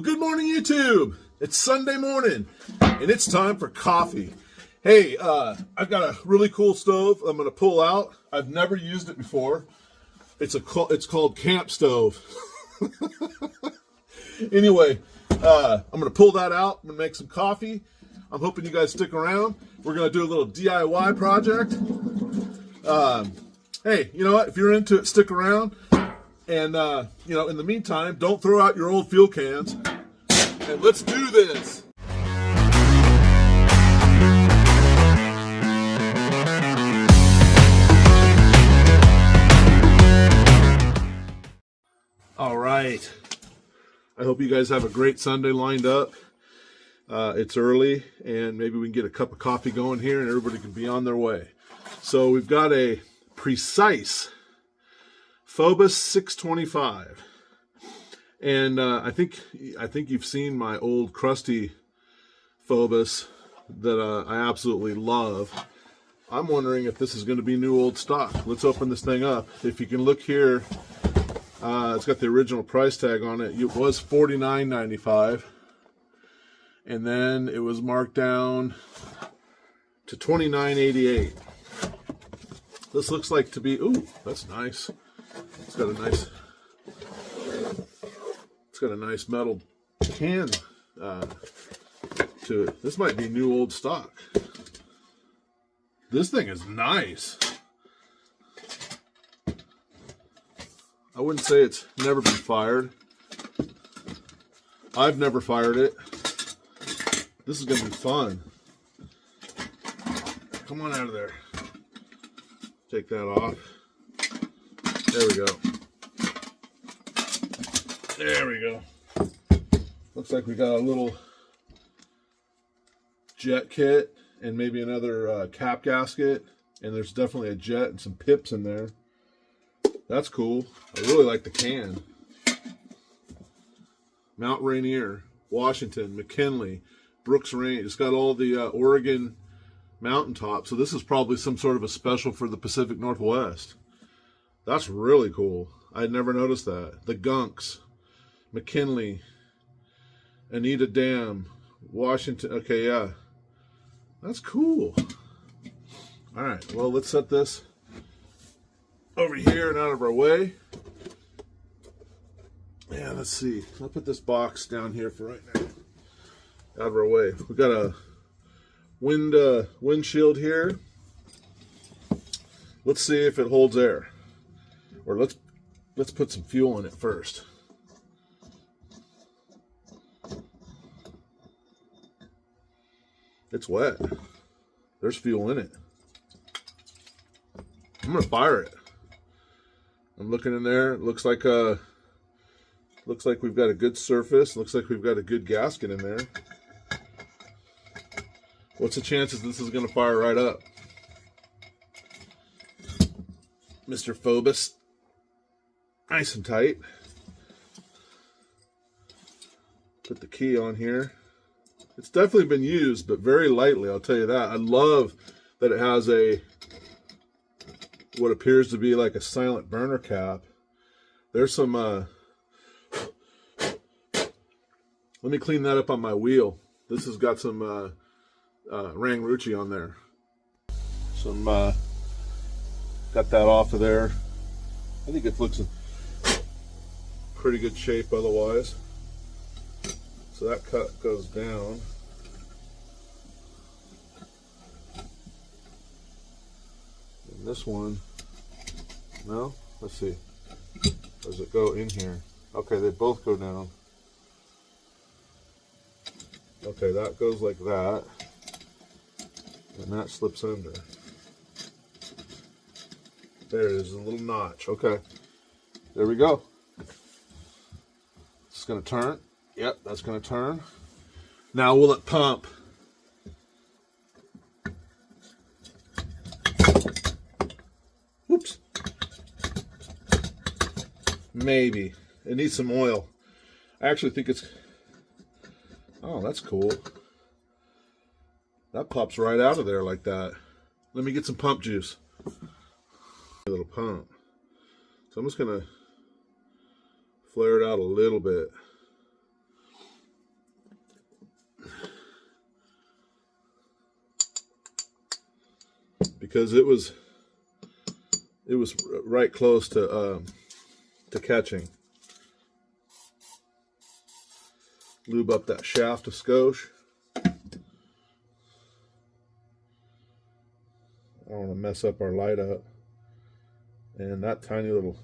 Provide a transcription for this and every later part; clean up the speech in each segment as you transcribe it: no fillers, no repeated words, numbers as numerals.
Good morning, YouTube. It's Sunday morning, and it's time for coffee. Hey, I've got a really cool stove I'm going to pull out. I've never used it before. It's called Camp Stove. Anyway, I'm going to pull that out. I'm going to make some coffee. I'm hoping you guys stick around. We're going to do a little DIY project. Hey, you know what? If you're into it, stick around. And, in the meantime, don't throw out your old fuel cans. And let's do this. All right. I hope you guys have a great Sunday lined up. It's early, and maybe we can get a cup of coffee going here, and everybody can be on their way. So we've got a precise Phoebus 625, and I think you've seen my old crusty Phoebus that I absolutely love. I'm wondering if this is going to be new old stock. Let's open this thing up. If you can look here, it's got the original price tag on it. It was $49.95, and then it was marked down to $29.88. This looks like to be, ooh, that's nice. It's got a nice metal can to it. This might be new old stock. This thing is nice. I wouldn't say it's never been fired. I've never fired it. This is going to be fun. Come on out of there. Take that off. There we go. There we go. Looks like we got a little jet kit and maybe another cap gasket. And there's definitely a jet and some pips in there. That's cool. I really like the can. Mount Rainier, Washington, McKinley, Brooks Range. It's got all the Oregon mountaintop. So this is probably some sort of a special for the Pacific Northwest. That's really cool. I had never noticed that. The Gunks, McKinley, Anita Dam, Washington. Okay, yeah. That's cool. All right, well, let's set this over here and out of our way. Yeah, let's see. I'll put this box down here for right now. Out of our way. We've got a windshield here. Let's see if it holds air. Or let's put some fuel in it first. It's wet. There's fuel in it. I'm gonna fire it. I'm looking in there. It looks like we've got a good surface. Looks like we've got a good gasket in there. What's the chances this is gonna fire right up? Mr. Phoebus. Nice and tight. Put the key on here. It's definitely been used, but very lightly, I'll tell you that. I love that it has what appears to be like a silent burner cap. There's some, let me clean that up on my wheel. This has got some Rangrucci on there. Some, got that off of there. I think it looks in pretty good shape otherwise. So that cut goes down. And this one, no? Let's see. Does it go in here? Okay, they both go down. Okay, that goes like that. And that slips under. There it is, a little notch. Okay, there we go. It's going to turn. Yep, that's going to turn. Now will it pump? Whoops. Maybe. It needs some oil. I actually think it's... Oh, that's cool. That pops right out of there like that. Let me get some pump juice. A little pump. So I'm just going to flare it out a little bit. because it was right close to catching. Lube up that shaft a skosh. I don't want to mess up our light up. And that tiny little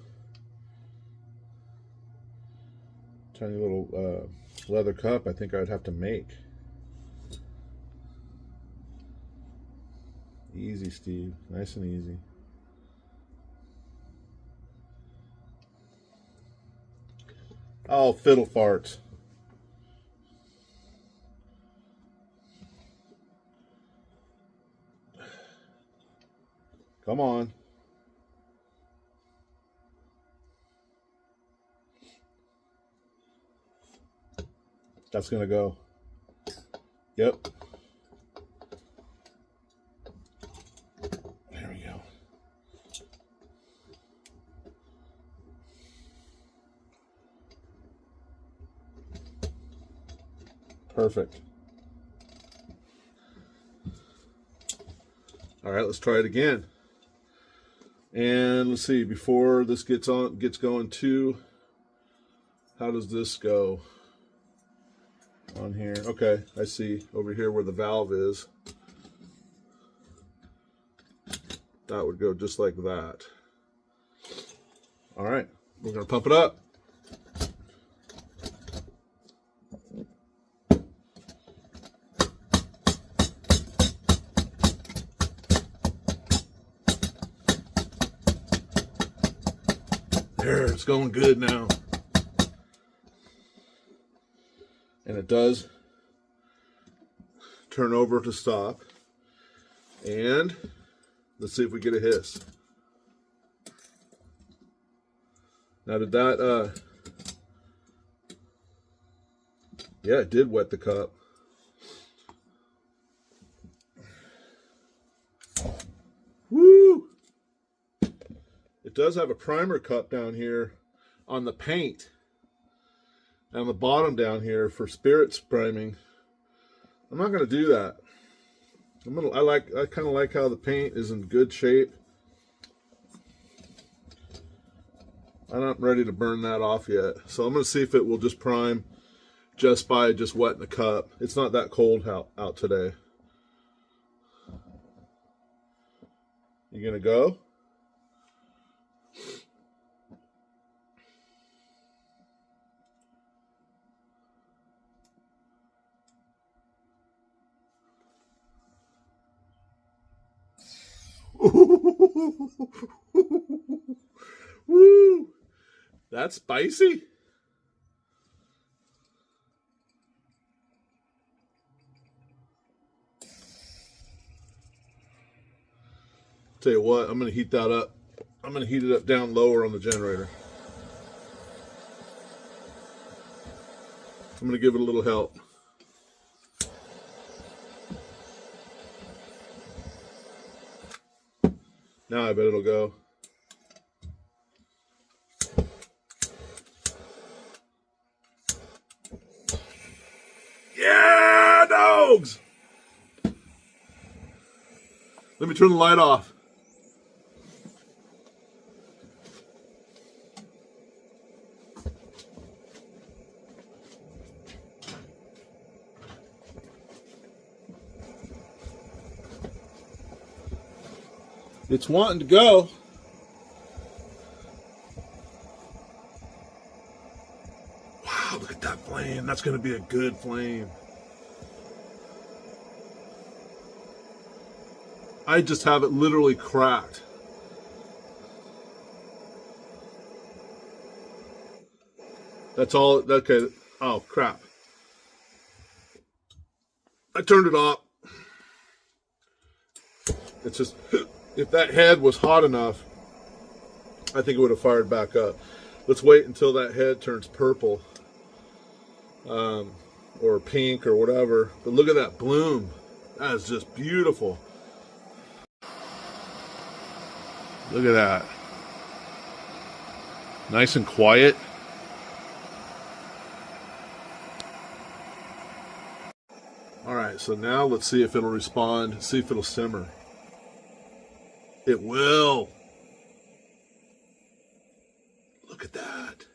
leather cup, I think I would have to make. Easy, Steve. Nice and easy. Oh, fiddle farts. Come on. That's gonna go. Yep. There we go. Perfect. All right, let's try it again. And let's see, before this gets going too, how does this go on here? Okay, I see over here where the valve is. That would go just like that. All right, we're gonna pump it up. There, it's going good now. And it does turn over to stop. And let's see if we get a hiss. Now did that, yeah, it did wet the cup. Woo! It does have a primer cup down here on the paint. And on the bottom down here for spirits priming. I'm not going to do that. I kind of like how the paint is in good shape. I'm not ready to burn that off yet. So I'm going to see if it will just prime just by wetting the cup. It's not that cold out today. You going to go? Woo! That's spicy. Tell you what, I'm going to heat that up. I'm going to heat it up down lower on the generator. I'm going to give it a little help. Now I bet it'll go. Yeah, dogs! Let me turn the light off. It's wanting to go. Wow, look at that flame. That's going to be a good flame. I just have it literally cracked. That's all. Okay. Oh, crap. I turned it off. It's just... If that head was hot enough, I think it would have fired back up. Let's wait until that head turns purple or pink or whatever. But look at that bloom. That is just beautiful. Look at that. Nice and quiet. All right, so now let's see if it'll respond, see if it'll simmer. It will. Look at that.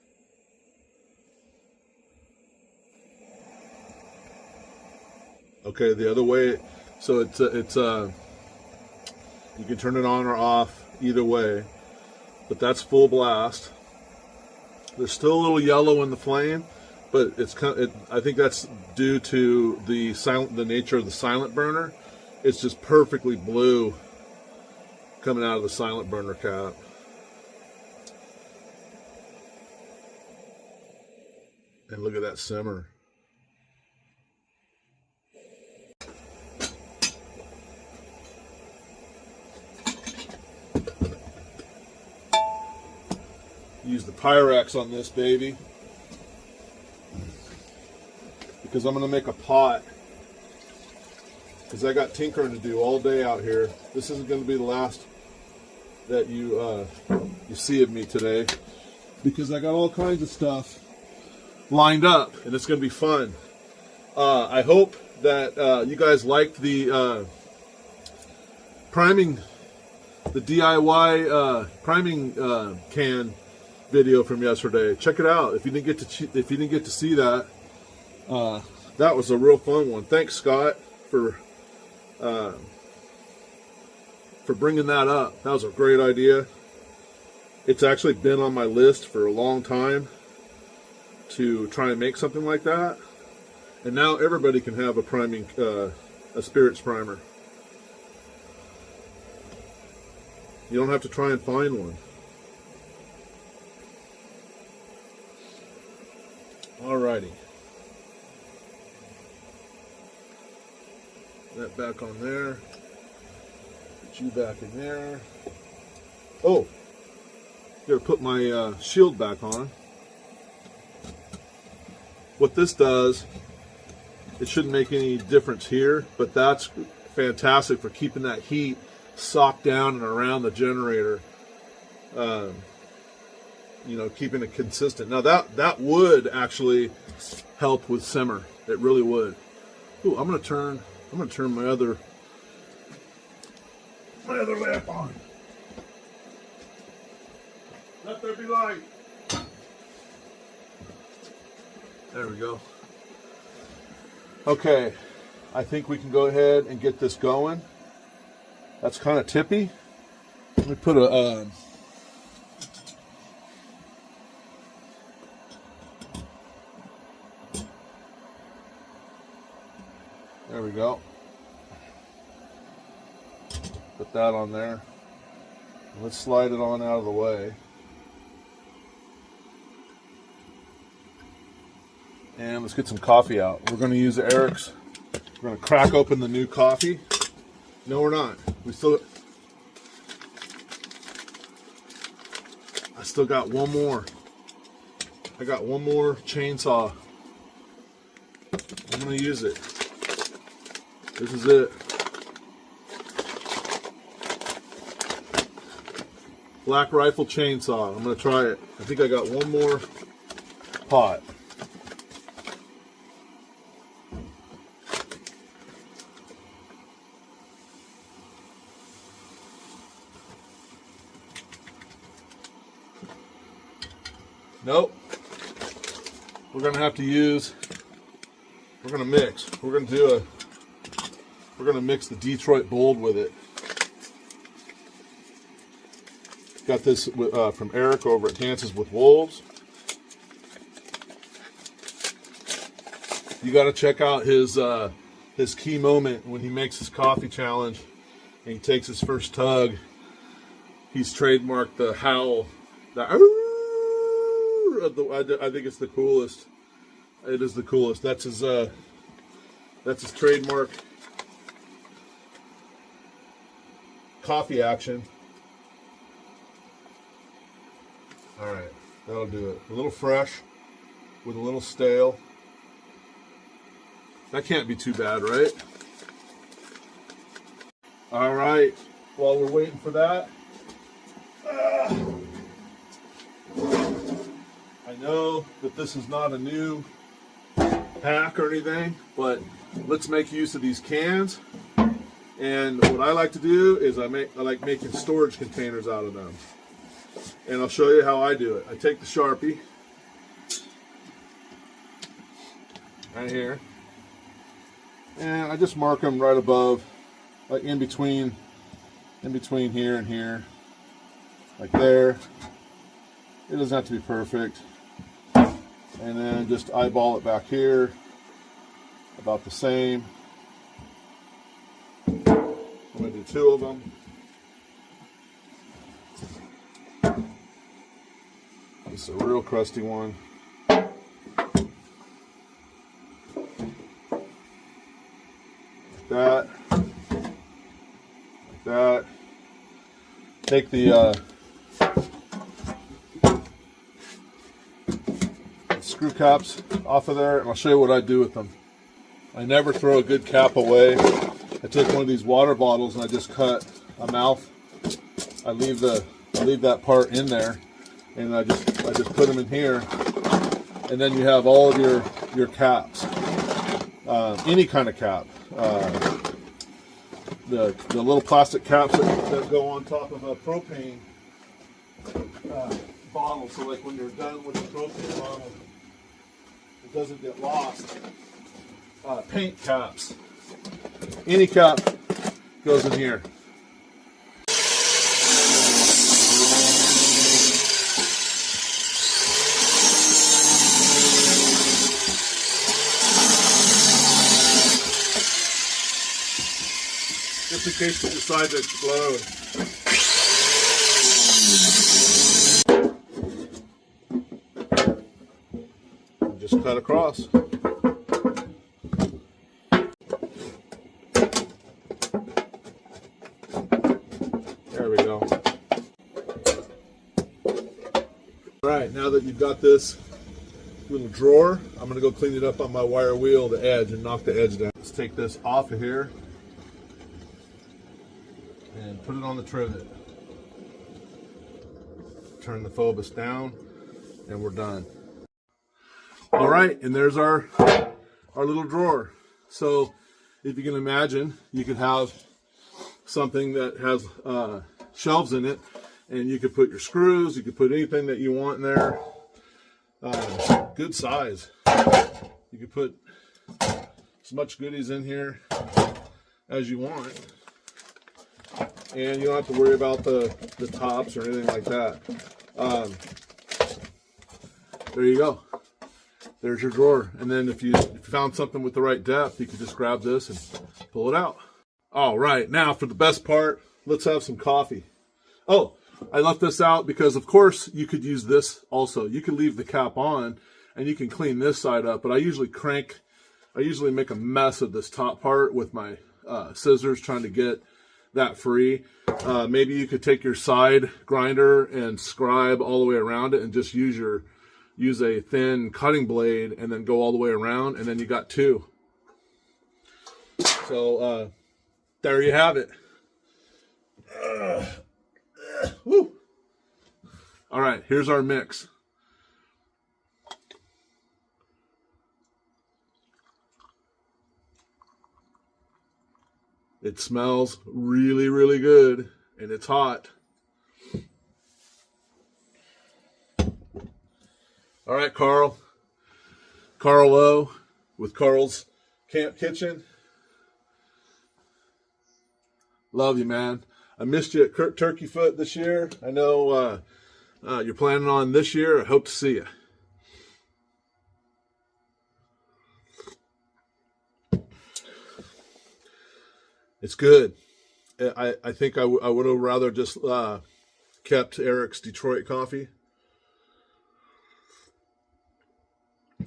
Okay, the other way, so it's you can turn it on or off either way, but that's full blast. There's still a little yellow in the flame, but I think that's due to the nature of the silent burner. It's just perfectly blue coming out of the silent burner cap. And look at that simmer. Use the pyrex on this baby because I'm going to make a pot, because I got tinkering to do all day out here. This isn't going to be the last that you see of me today, because I got all kinds of stuff lined up and it's going to be fun. I hope that you guys liked the priming, the DIY priming can video from yesterday. Check it out if you didn't get to see that. That was a real fun one. Thanks, Scott, for bringing that up. That was a great idea. It's actually been on my list for a long time to try and make something like that, and now everybody can have a priming, a spirits primer. You don't have to try and find one. Alrighty. That back on there. Put you back in there. Oh, gotta put my shield back on. What this does, it shouldn't make any difference here, but that's fantastic for keeping that heat socked down and around the generator. You know, keeping it consistent. Now that would actually help with simmer. It really would. Ooh, I'm gonna turn my other lamp on. Let there be light. There we go. Okay, I think we can go ahead and get this going. That's kind of tippy. Let me put a there we go. Put that on there. Let's slide it on out of the way. And let's get some coffee out. We're going to use Eric's. We're going to crack open the new coffee. No, we're not. I still got one more. I got one more chainsaw. I'm going to use it. This is it. Black Rifle chainsaw. I'm going to try it. I think I got one more pot. Nope. We're going to have to use, we're going to mix. We're going to mix the Detroit Bold with it. Got this from Eric over at Dances with Wolves. You got to check out his key moment when he makes his coffee challenge and he takes his first tug. He's trademarked the howl. I think it's the coolest. It is the coolest. That's his trademark coffee action. All right, that'll do it. A little fresh with a little stale. That can't be too bad, right? All right, while we're waiting for that, I know that this is not a new pack or anything, but let's make use of these cans And what I like to do is I like making storage containers out of them. And I'll show you how I do it. I take the Sharpie right here, and I just mark them right above, like in between here and here, like there. It doesn't have to be perfect. And then just eyeball it back here, about the same. I'm going to do 2 of them. This is a real crusty one. Like that. Like that. Take the screw caps off of there, and I'll show you what I do with them. I never throw a good cap away. I take one of these water bottles and I just cut a mouth. I leave that part in there, and I just put them in here, and then you have all of your caps, any kind of cap. The little plastic caps that go on top of a propane bottle, so like when you're done with the propane bottle, it doesn't get lost. Paint caps, any cap goes in here. Just in case you decide to explode. And just cut across. There we go. Alright, now that you've got this little drawer, I'm going to go clean it up on my wire wheel, the edge, and knock the edge down. Let's take this off of here and put it on the trivet. Turn the Phoebus down, and we're done. All right, and there's our little drawer. So if you can imagine, you could have something that has shelves in it, and you could put your screws, you could put anything that you want in there. Good size. You could put as much goodies in here as you want. And you don't have to worry about the tops or anything like that. There you go. There's your drawer. And then if you found something with the right depth, you can just grab this and pull it out. All right, now for the best part, let's have some coffee. Oh, I left this out because, of course, you could use this also. You can leave the cap on and you can clean this side up, but I usually make a mess of this top part with my scissors trying to get that free. Maybe you could take your side grinder and scribe all the way around it and just use a thin cutting blade and then go all the way around, and then you got 2. So there you have it. Woo. All right, here's our mix. It smells really, really good, and it's hot. All right, Carl O with Carl's Camp Kitchen. Love you, man. I missed you at Turkey Foot this year. I know you're planning on this year. I hope to see you. It's good. I think I would have rather just kept Eric's Detroit coffee.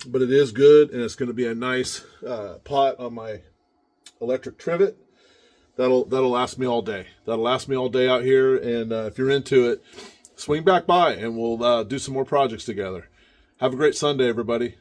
But it is good, and it's going to be a nice pot on my electric trivet. That'll last me all day. That'll last me all day out here, and if you're into it, swing back by, and we'll do some more projects together. Have a great Sunday, everybody.